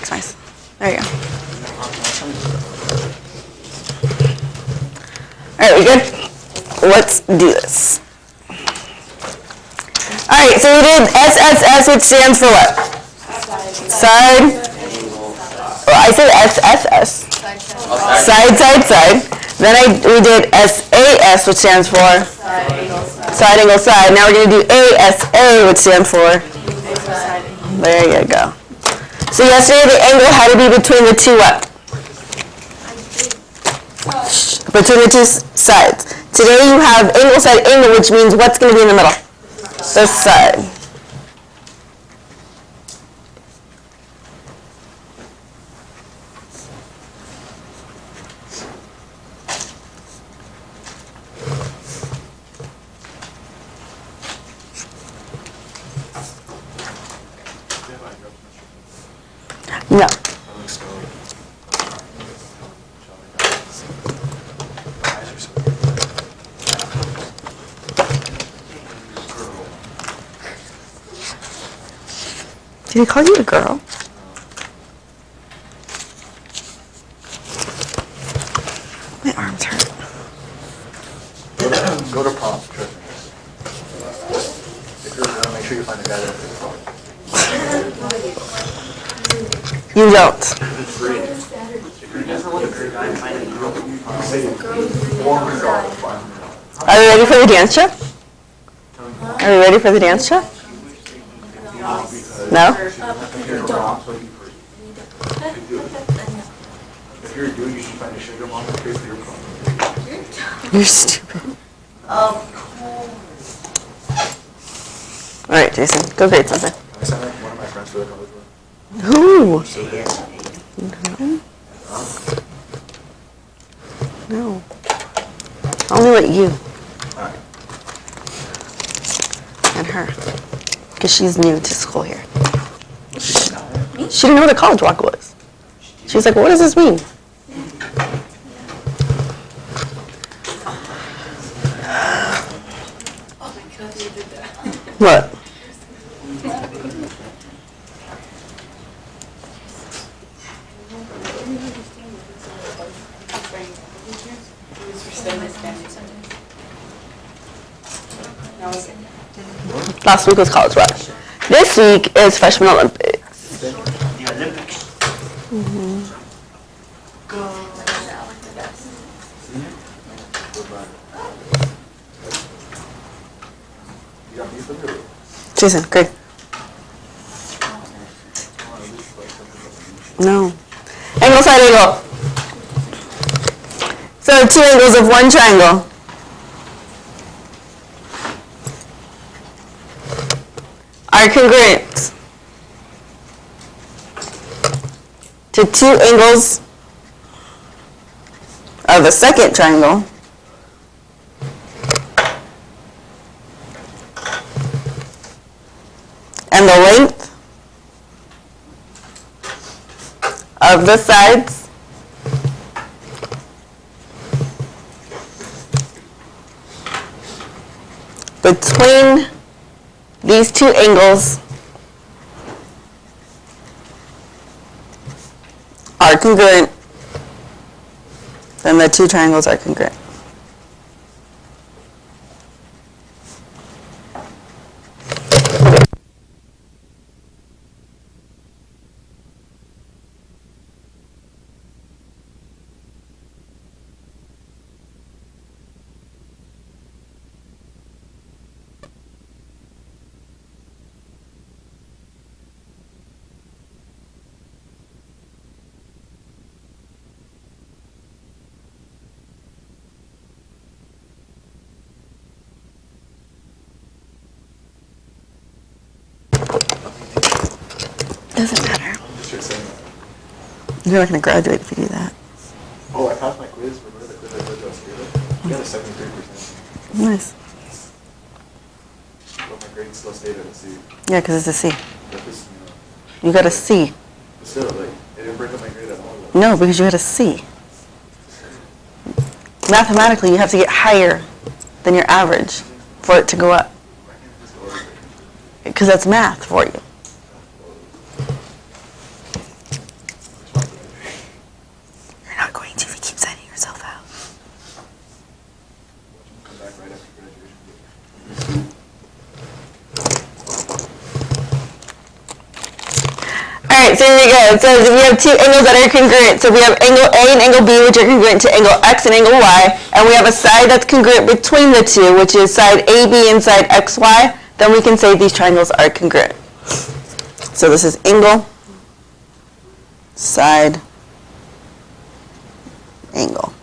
maximize. There you go. All right, we good? Let's do this. All right, so we did SSS, which stands for what? Side. Well, I said SSS. Side, side, side. Then we did SAS, which stands for side, angle, side. Now we're going to do ASA, which stands for. There you go. So yesterday the angle had to be between the two what? Between the two sides. Today you have angle, side, angle, which means what's going to be in the middle? This side. No. Did he call you a girl? My arms hurt. Go to prom. Trust me. If you're gonna make sure you find a guy that fits prom. You don't. It's free. If you're never with a great guy, find a girl. Are we ready for the dance show? Are we ready for the dance show? No? If you're a dude, you should find a sugar mom to pay for your prom. You're stupid. All right, Jason, go grade something. Can I sign up one of my friends for the college one? Who? No. I'll only let you. Alright. And her. Because she's new to school here. She didn't know what a college walk was. She was like, what does this mean? What? Last week was College Rush. This week is Freshman Olympics. The Olympics. Mm-hmm. Jason, great. No. Angle, side, angle. So two angles of one triangle. Are congruent to two angles of the second triangle and the length of the sides between these two angles are congruent, then the two triangles are congruent. Doesn't matter. You're not going to graduate if you do that. Oh, I passed my quiz. Remember the quiz I told you I was scared of? You got a 73%. Nice. But my grade still stayed at a C. Yeah, because it's a C. But this, You got a C. still, like, it didn't bring up my grade at all. Like. No, because you had a C. Mathematically, you have to get higher than your average for it to go up. Because that's math for you. so here we go. It says we have two angles that are congruent. So we have angle A and angle B, which are congruent to angle X and angle Y. And we have a side that's congruent between the two, which is side AB and side XY. Then we can say these triangles are congruent. So this is angle, side, angle.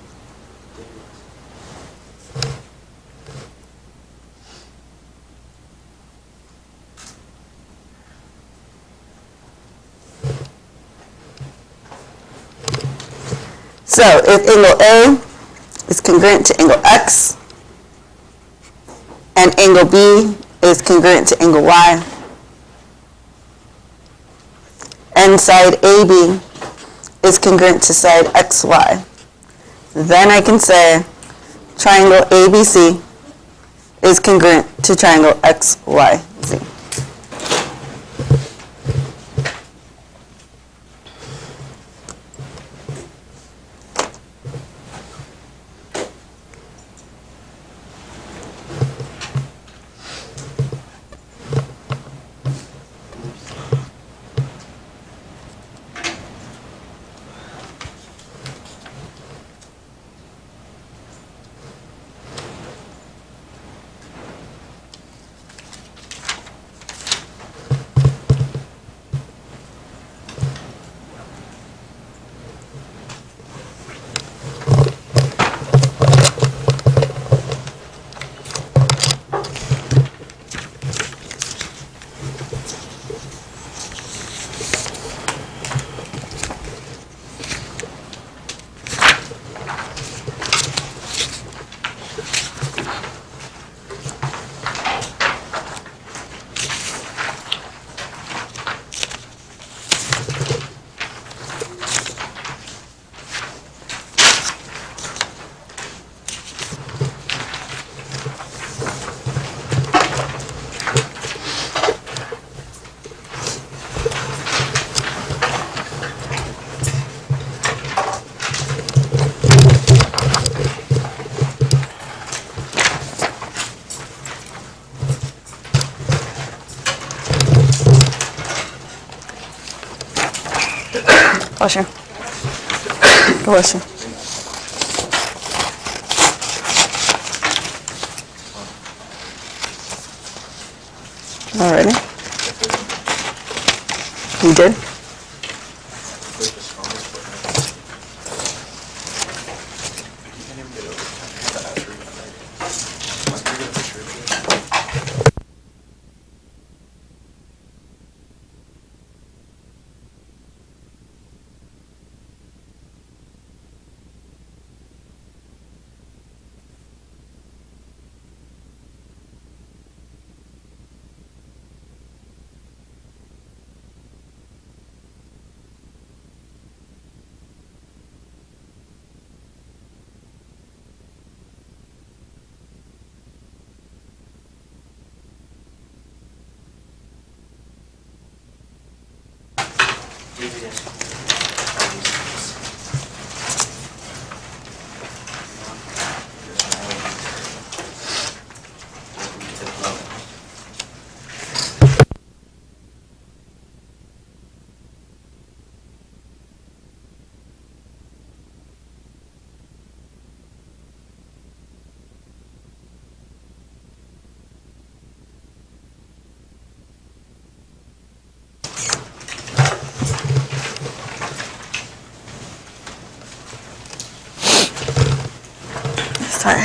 So if angle A is congruent to angle X and angle B is congruent to angle Y and side AB is congruent to side XY, then I can say triangle ABC is congruent to triangle XYZ. Bless you. Bless you. Alrighty. You did? Sorry.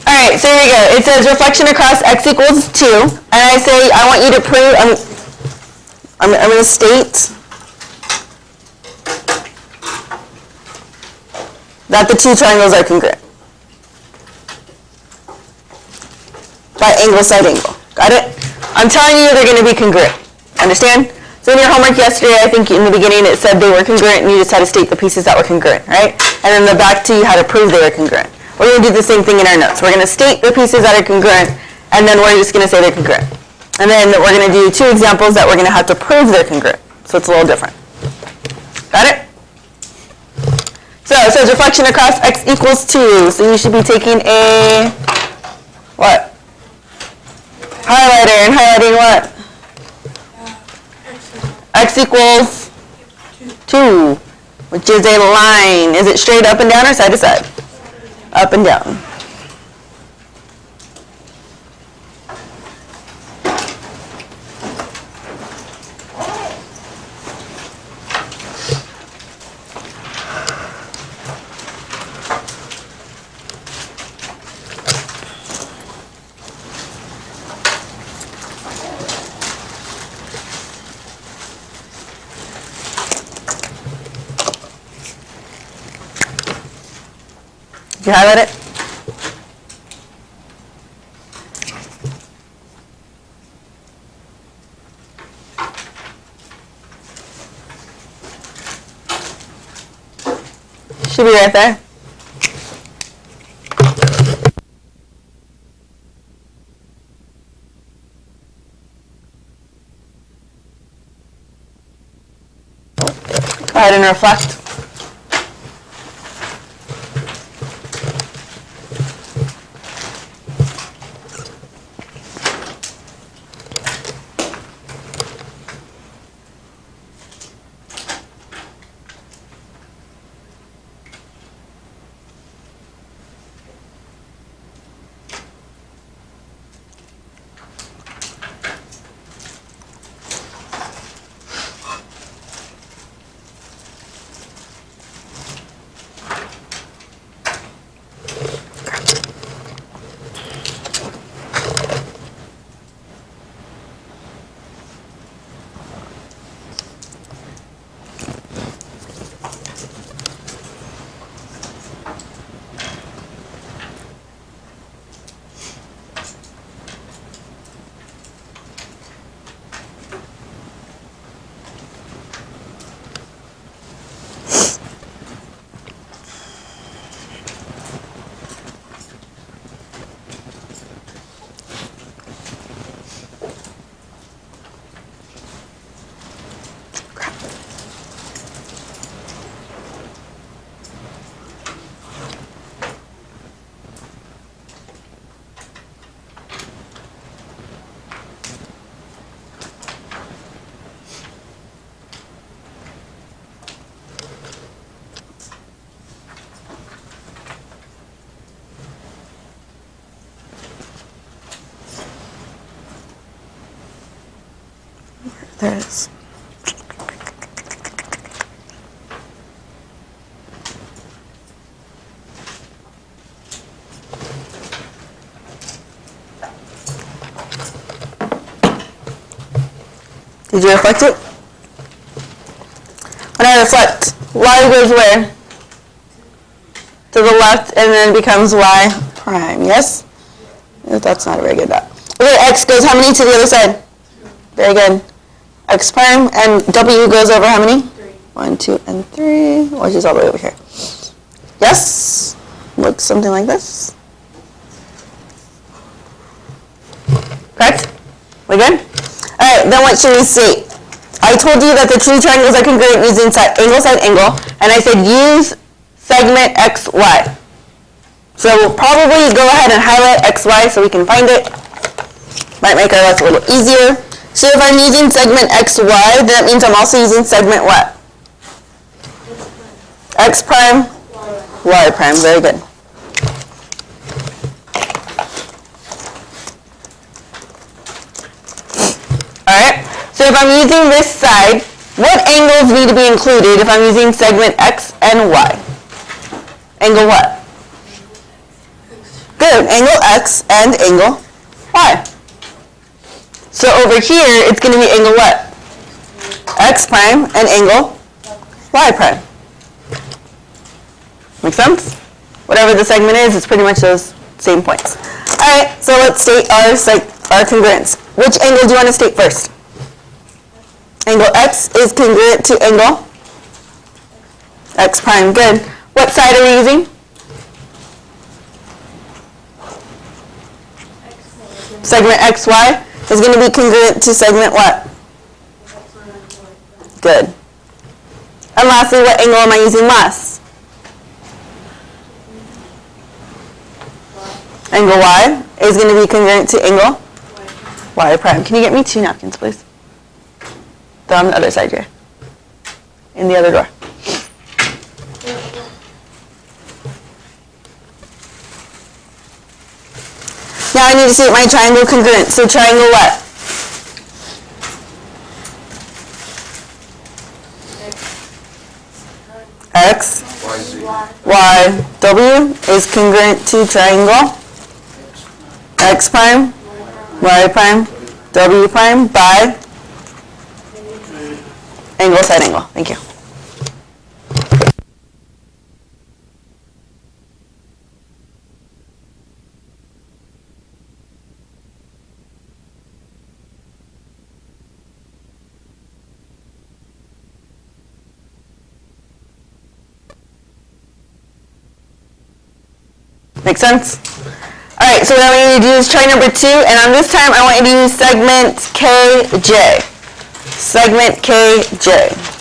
Alright, so here we go. It says reflection across x equals 2. And I say I want you to prove, I'm going to state that the two triangles are congruent by angle side angle. Got it? I'm telling you they're going to be congruent. Understand? So in your homework yesterday, I think in the beginning it said they were congruent and you just had to state the pieces that were congruent, right? And then the back two you had to prove they were congruent. We're going to do the same thing in our notes. We're going to state the pieces that are congruent and then we're just going to say they're congruent. And then we're going to do two examples that we're going to have to prove they're congruent. So it's a little different. Got it? So it says reflection across x equals 2. So you should be taking a highlighter and highlighting what? X equals 2, which is a line. Is it straight up and down or side to side? Up and down. Did you highlight it? Should be right there. Go ahead and reflect. There it is. Did you reflect it? When I reflect, y goes where? To the left and then becomes y prime, yes? That's not a very good dot. Okay, x goes how many to the other side? Very good. X prime, and w goes over how many? 3. 1, 2, and 3, which is all the way over here. Yes? Looks something like this. Correct? We good? Alright, then what should we see? I told you that the two triangles are congruent using angle, side, angle, and I said use segment XY. So we'll probably go ahead and highlight XY so we can find it. Might make our life a little easier. So if I'm using segment XY, then that means I'm also using segment what? X prime, Y prime. Very good. Alright, so if I'm using this side, what angles need to be included if I'm using segment X and Y? Angle what? Good, angle X and angle Y. So over here, it's going to be angle what? X prime and angle Y prime. Make sense? Whatever the segment is, it's pretty much those same points. Alright, so let's state our congruence. Which angle do you want to state first? Angle X is congruent to angle X prime. Good. What side are we using? Segment XY is going to be congruent to segment what? Good. And lastly, what angle am I using last? Angle Y is going to be congruent to angle y prime. Can you get me 2 napkins, please? They're on the other side, Jay. In the other drawer. Now I need to see my triangle congruence. So triangle what? X, Y, W is congruent to triangle X prime, Y prime, W prime by angle, side angle. Thank you. Make sense? All right, so what I want you to do is try number 2, and on this time I want you to use segment KJ. Segment KJ.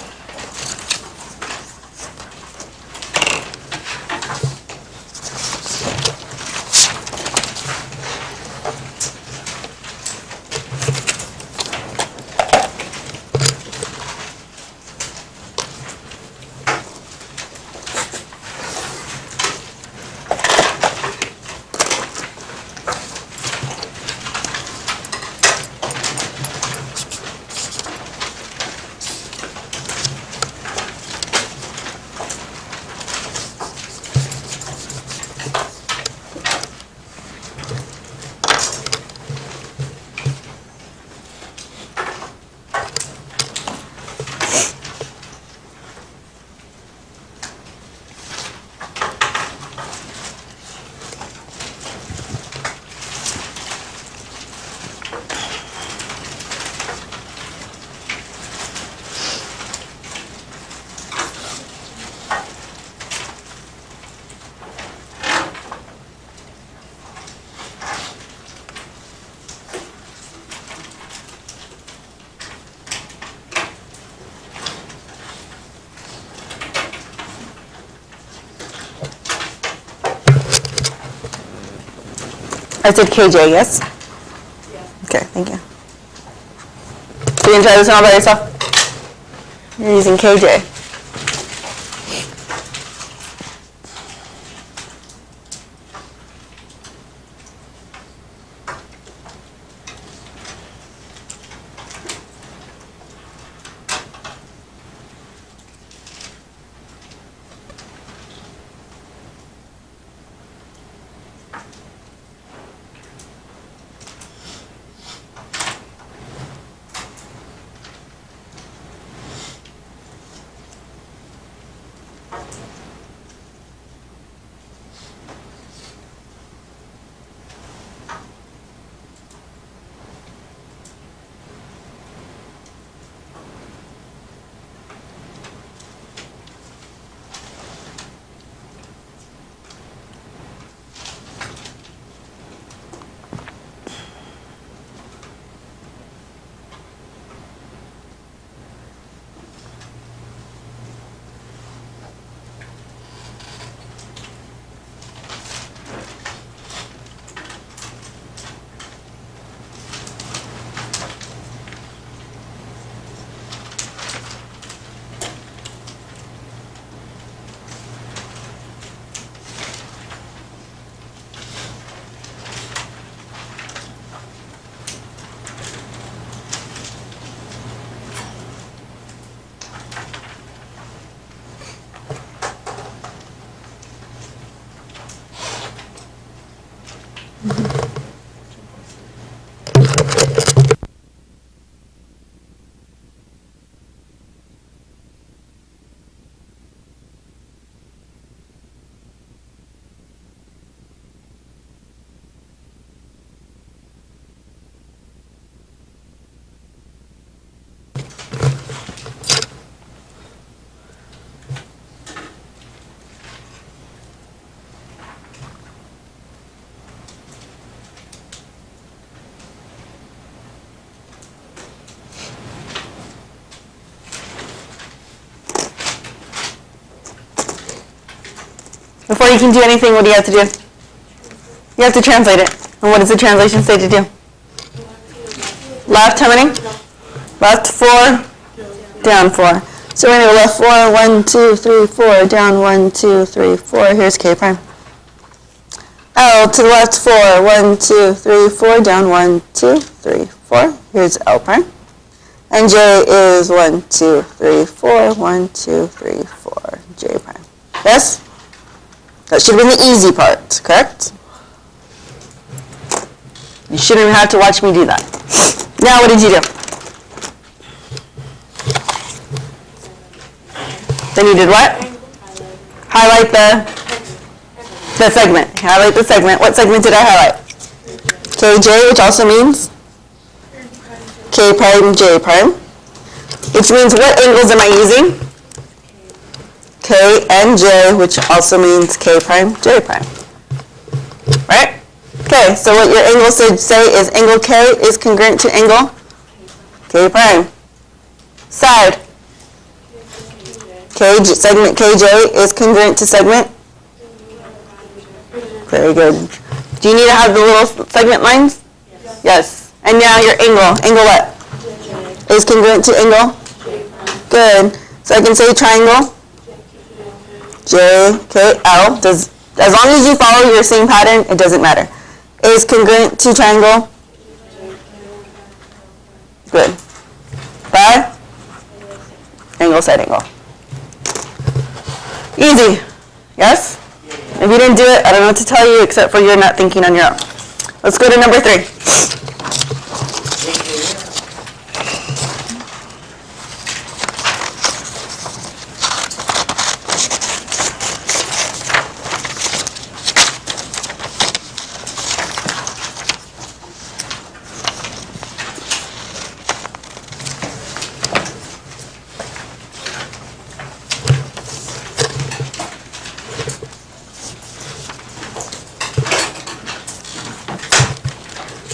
I said KJ, yes? Yeah. Okay, thank you. So you can try this one all by yourself? You're using KJ. Before you can do anything, what do you have to do? You have to translate it. And what does the translation say to do? Left how many? Left 4, down 4. So we're going to go left 4, 1, 2, 3, 4, down 1, 2, 3, 4. Here's K prime. L to the left 4, 1, 2, 3, 4, down 1, 2, 3, 4. Here's L prime. And J is 1, 2, 3, 4, 1, 2, 3, 4, J prime. Yes? That should have been the easy part, correct? You shouldn't even have to watch me do that. Now what did you do? Then you did what? Highlight the segment. Highlight the segment. What segment did I highlight? KJ, which also means K prime, J prime. Which means what angles am I using? K and J, which also means K prime, J prime. Right? Okay, so what your angle should say is angle K is congruent to angle K prime. Side. Segment KJ is congruent to segment. Very good. Do you need to have the little segment lines? Yes. And now your angle. Angle what? Is congruent to angle? Good. So I can say triangle. JKL. As long as you follow your same pattern, it doesn't matter. Is congruent to triangle? Good. By? Angle, side angle. Easy. Yes? If you didn't do it, I don't know what to tell you except for you're not thinking on your own. Let's go to number 3.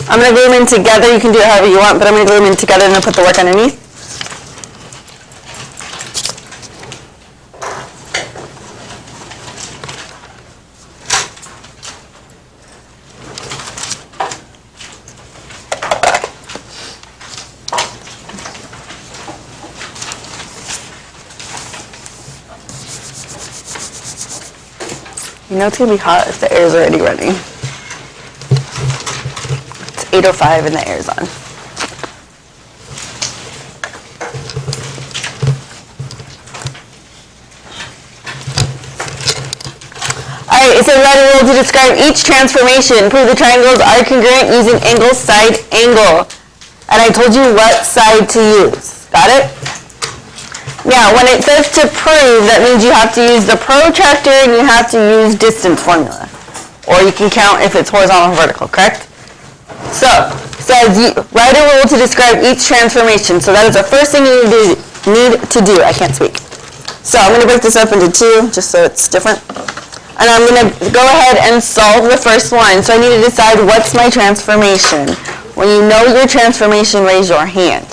I'm going to glue them in together. You can do it however you want, but I'm going to glue them in together and then put the work underneath. You know it's going to be hot if the air is already running. 8:05 and the air's on. Alright, it says write a rule to describe each transformation. Prove the triangles are congruent using angle, side, angle. And I told you what side to use. Got it? Now, when it says to prove, that means you have to use the protractor and you have to use distance formula. Or you can count if it's horizontal or vertical, correct? So, it says write a rule to describe each transformation. So that is the first thing you need to do. I can't speak. So I'm going to break this up into 2 just so it's different. And I'm going to go ahead and solve the first one. So I need to decide what's my transformation. When you know your transformation, raise your hand.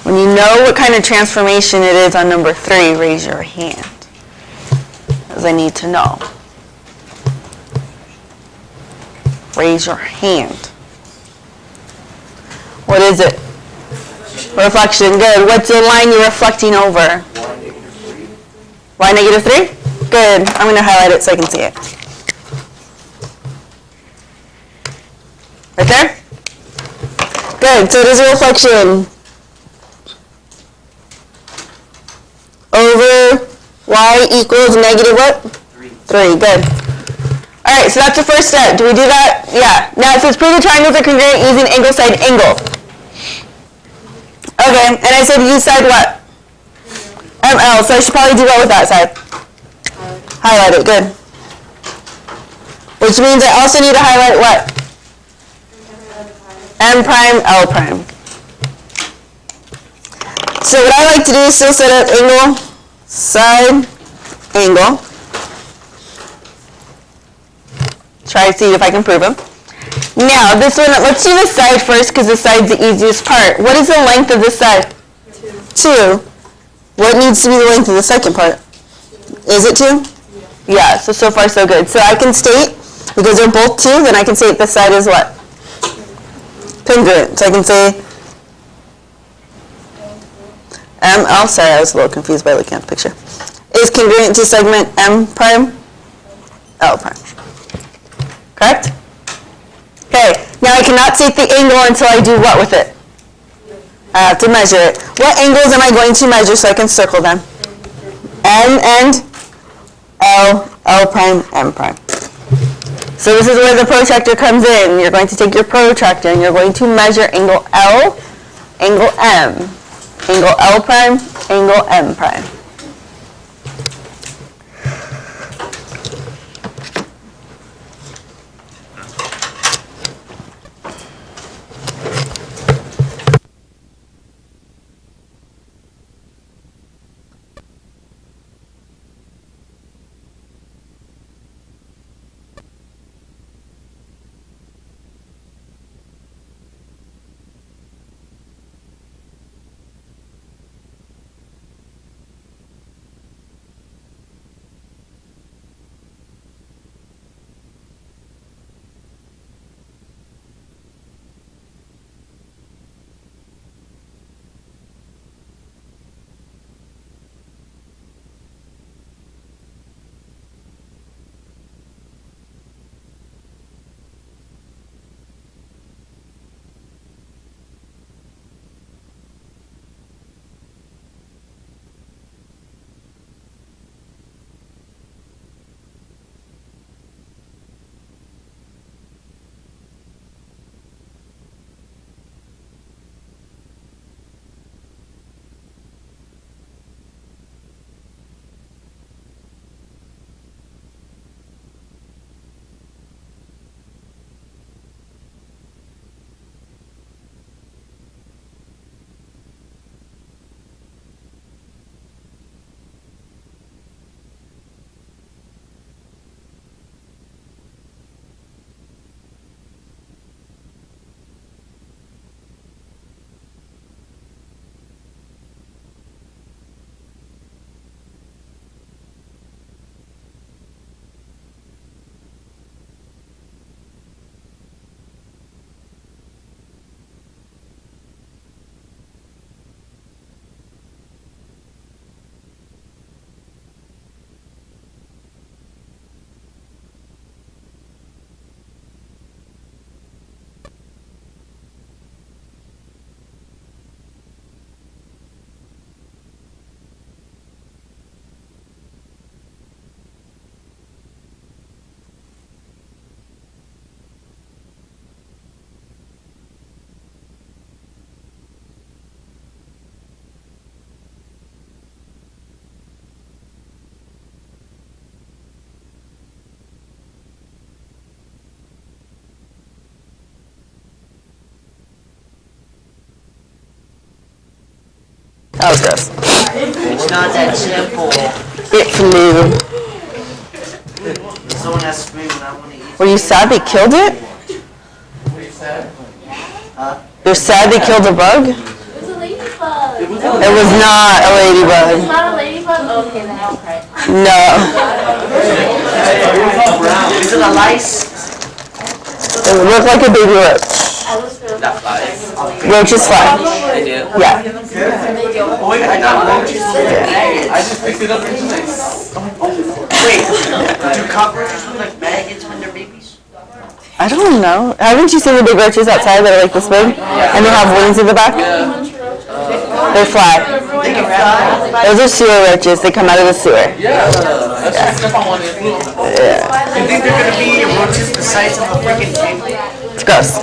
When you know what kind of transformation it is on number 3, raise your hand. Because I need to know. Raise your hand. What is it? Reflection. Good. What's the line you're reflecting over? Y negative 3? Good. I'm going to highlight it so I can see it. Right there? Good. So it is a reflection over y equals negative what? 3. Good. All right, so that's the first step. Do we do that? Yeah. Now it says prove the triangles are congruent using angle, side, angle. Okay, and I said use side what? ML, so I should probably do what with that side? Highlight it, good. Which means I also need to highlight what? M prime, L prime. So what I like to do is still set up angle, side, angle. Try to see if I can prove them. Now, this one, let's do the side first because the side's the easiest part. What is the length of this side? 2. What needs to be the length of the second part? Is it 2? Yeah, so far so good. So I can state, because they're both 2, then I can state this side is what? Congruent. So I can say ML, sorry, I was a little confused by looking at the picture, is congruent to segment M prime, L prime. Correct? Okay, now I cannot state the angle until I do what with it? I have to measure it. What angles am I going to measure so I can circle them? M and L, L prime, M prime. So this is where the protractor comes in. You're going to take your protractor and you're going to measure angle L, angle M, angle L prime, angle M prime. That was gross. It's not that simple. It flew. Someone has to scream when I want to eat. Were you sad they killed it? Huh? You're sad they killed a bug? It was a ladybug. It was not a It's ladybug. not a ladybug? Okay, then I'll cry. No. Is it a lice? It looked like a baby roach. I was really Roaches fly. They do. Yeah. Oh, wait, I got roaches. I just picked it up and it's nice. Wait, do cockroaches look like maggots when they're babies? I don't know. Haven't you seen the big roaches outside that are like this big? And they have wings in the back? They fly. They can fly. Those are sewer roaches. They come out of the sewer. Yeah, that's just stuff I wanted to do. Yeah. You think they're gonna be roaches the size of a freaking table? It's gross.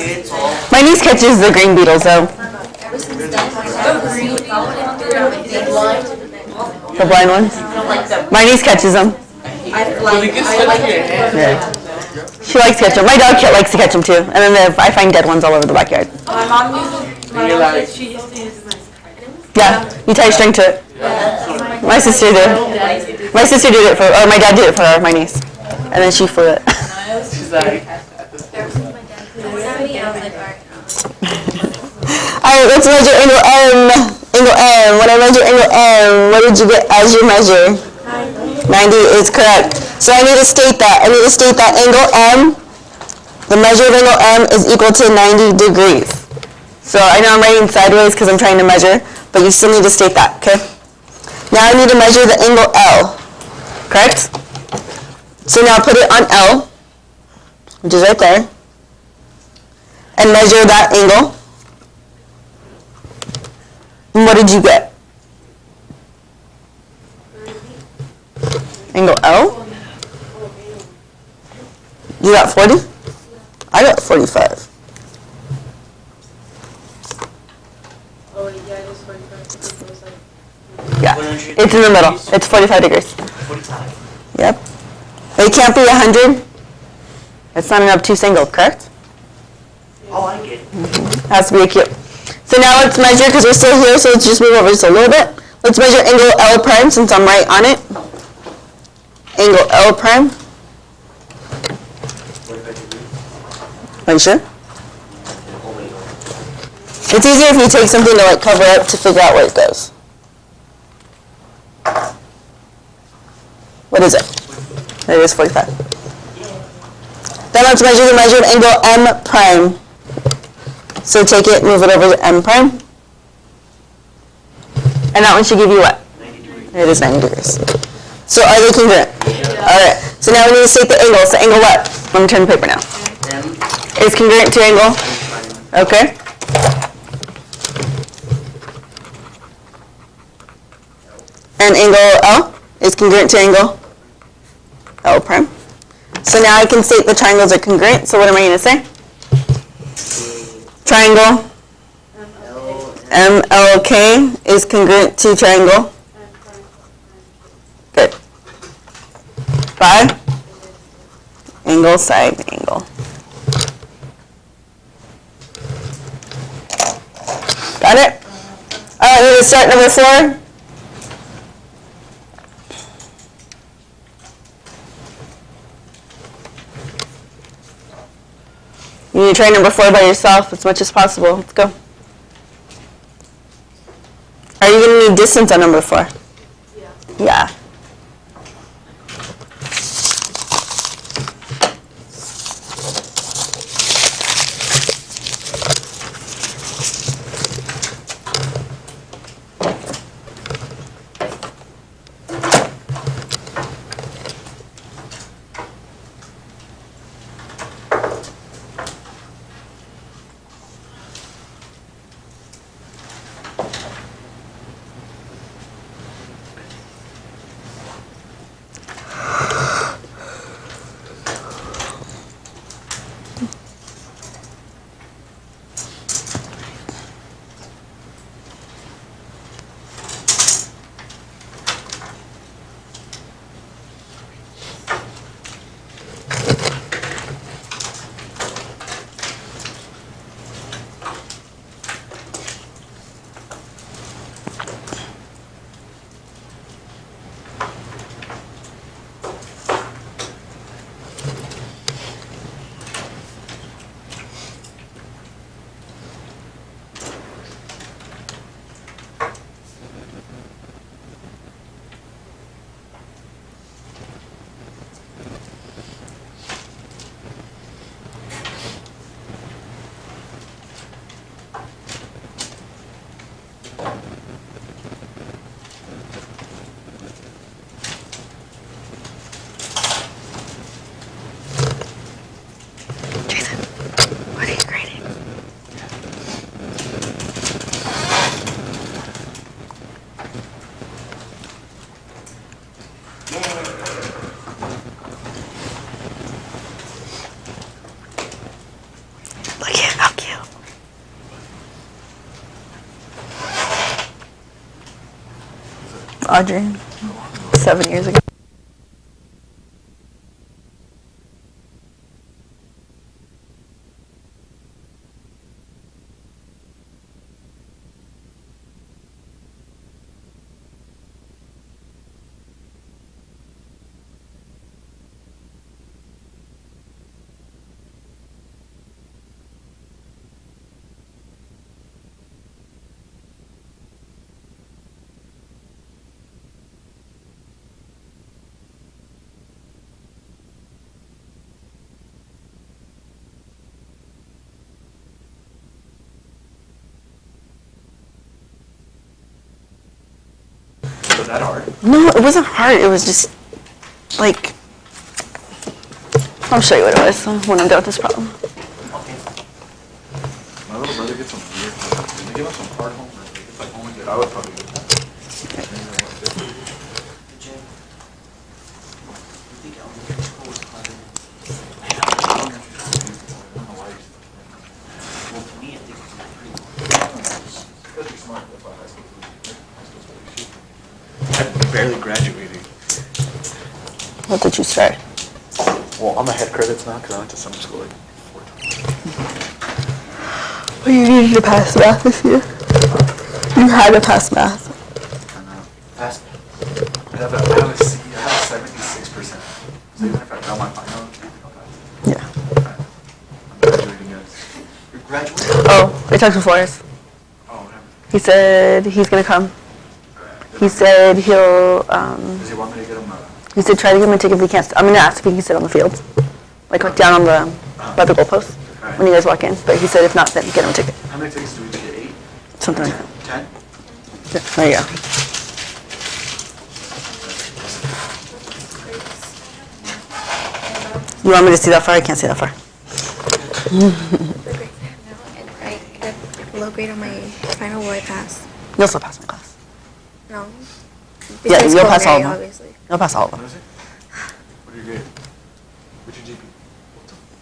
It's all. My niece catches the green beetles though. The blind ones. My niece catches them. Well, they get stuck to your hand. Yeah. She likes to catch them. My dog likes to catch them too. And then I find dead ones all over the backyard. My mom uses, And you're like, she used to use my Yeah, you tie a string to it. My sister did. My sister did it for, or my dad did it for her, my niece. And then she flew it. she's like, Alright, let's measure angle M. Angle M. When I measure angle M, what did you get as your measure? 90 is correct. So I need to state that. I need to state that angle M, the measure of angle M is equal to 90 degrees. So I know I'm writing sideways because I'm trying to measure, but you still need to state that, okay? Now I need to measure the angle L, correct? So now put it on L, which is right there, and measure that angle. And what did you get? Angle L? You got 40? I got 45. Oh, yeah, it is 45. It was like Yeah, it's in the middle. It's 45 degrees. 45. Yep. It can't be 100. It's not an obtuse angle, correct? Oh, I get it. It has to be acute. So now let's measure, because we're still here, so let's just move over just a little bit. Let's measure angle L prime since I'm right on it. Angle L prime. 45 degrees. Are you sure? Oh, wait. It's easier if you take something to like cover up to figure out where it goes. What is it? It is 45. Then let's measure the measure of angle M prime. So take it, move it over to M prime. And that one should give you what? 90 degrees. It is 90 degrees. So are they congruent? Alright, so now we need to state the angle. So angle what? Let me turn the paper now. M Is congruent to angle? prime. Okay. And angle L is congruent to angle L prime. So now I can state the triangles are congruent. So what am I going to say? Triangle L MLK is congruent to triangle. Good. By angle side angle. Got it? All right, we're going to start number 4. You need to try number 4 by yourself as much as possible. Let's go. Are you going to need distance on number 4? Yeah. What are you grading? Look at how cute. Audrey, 7 years ago. Was that hard? No, it wasn't hard. It was just, like, I'll show you what it was when I'm done with this problem. My little brother gets some weird, they give us some hard homework. It's like homework that I would probably get that. I'm barely graduating. What did you start? Well, I'm ahead credits now because I went to summer school like 4 times. Well, you needed to pass math this year. You had to pass math. I know. Pass me. I have a C. I have 76%. So even if I fail my final, I'll pass. Yeah. I'm graduating, guys. You're graduating? Oh, I talked to Forrest. Oh, whatever. He said he's gonna come. He said he'll, Does he want me to get him he said try to get him a ticket if he can't, I'm gonna ask if he can sit on the field. Like down on the, by the goalpost, when you guys walk in. But he said if not, then get him a ticket. How many tickets do we get? 8? Something like that. 10? Yeah, there you go. You want me to see that far? I can't see that far. And I get low grade on my final, will I pass? You'll still pass my class. No. Yeah, Besides you'll pass all of culinary, them. obviously. You'll pass all of them. What is it? What are your grade? What's your GP?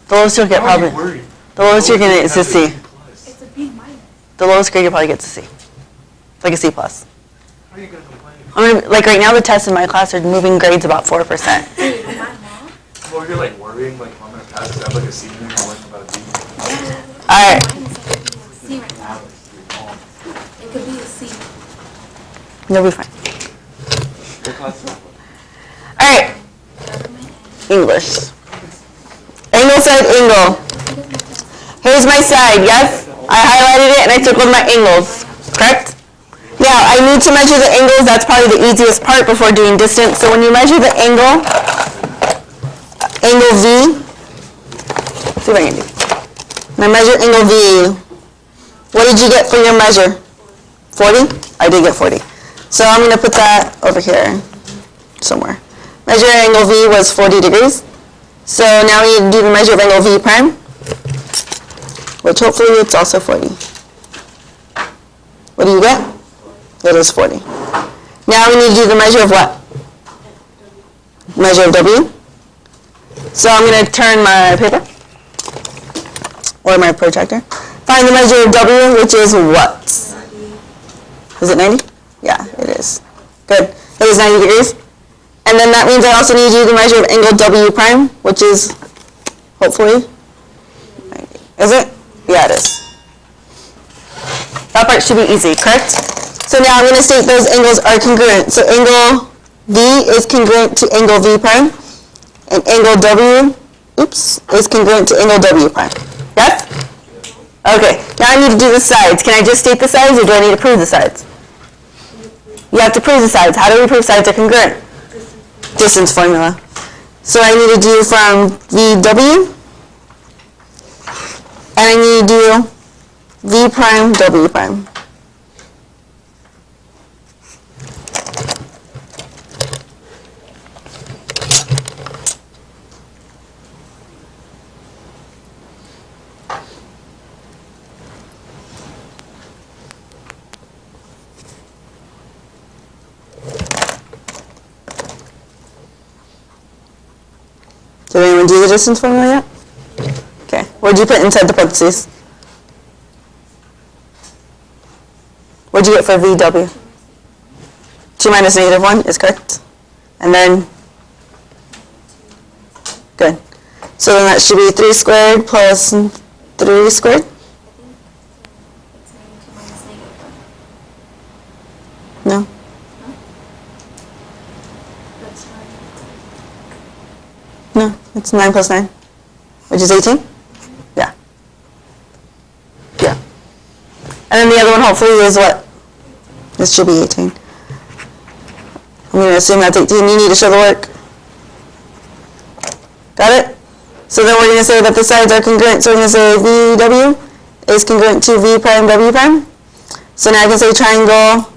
The lowest you'll get Why are you probably, worried? the lowest you're gonna is a C. It's a B minus. The lowest grade you'll probably get is a C. Like a C plus. How are you going to complain? Like right now the tests in my class are moving grades about 4%. Well, you're like worrying, like, I'm going to pass this. I have like a C and I'm worrying about a B. Alright, C right now. It could be a C. you'll be fine. Your class is Alright, English. Angle side angle. Here's my side, yes? I highlighted it and I circled my angles, correct? Now, I need to measure the angles. That's probably the easiest part before doing distance. So when you measure the angle, angle V, let's see if I can do. When I measure angle V, what did you get for your measure? 40? I did get 40. So I'm going to put that over here somewhere. Measure angle V was 40 degrees. So now we need to do the measure of angle V prime, which hopefully it's also 40. What do you get? It is 40. Now we need to do the measure of what? Measure of W. So I'm going to turn my paper, or my protractor. Find the measure of W, which is what? Is it 90? Yeah, it is. Good. It is 90 degrees. And then that means I also need to do the measure of angle W prime, which is, hopefully, 90. Is it? Yeah, it is. That part should be easy, correct? So now I'm going to state those angles are congruent. So angle V is congruent to angle V prime, and angle W, is congruent to angle W prime. Yes? Okay, now I need to do the sides. Can I just state the sides, or do I need to prove the sides? You have to prove the sides. How do we prove sides are congruent? Distance formula. So I need to do from VW, and I need to do V prime, W prime. Did anyone do the distance formula yet? Okay. What did you put inside the parentheses? What did you get for VW? 2 minus -1 is correct. And then, good. So then that should be 3 squared plus 3 squared? No? No, it's 9 plus 9, which is 18? Yeah. Yeah. And then the other one hopefully is what? This should be 18. I'm going to assume that's 18. You need to show the work. Got it? So then we're going to say that the sides are congruent. So we're going to say VW is congruent to V prime W prime. So now I can say triangle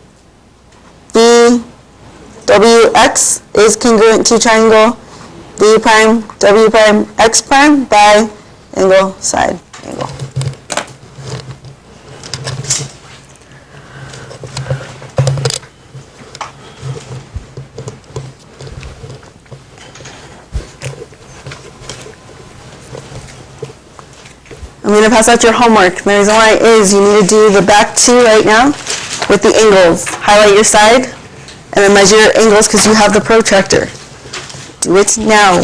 WX is congruent to triangle D prime, W prime, X prime by angle, side, angle. I'm going to pass out your homework. The reason why is you need to do the back two right now with the angles. Highlight your side and then measure your angles because you have the protractor. Do it now.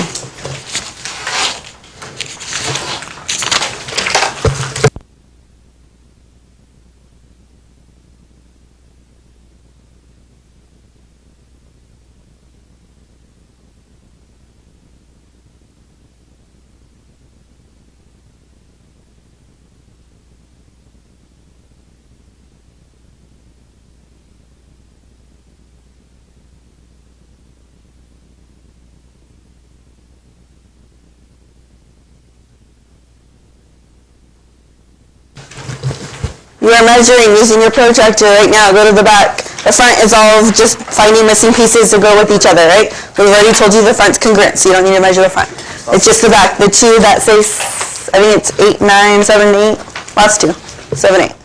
You are measuring using your protractor right now. Go to the back. The front is all just finding missing pieces to go with each other, right? We've already told you the front's congruent, so you don't need to measure the front. It's just the back. The two that say, I think it's 8, 9, 7, 8. Last two. 7, 8.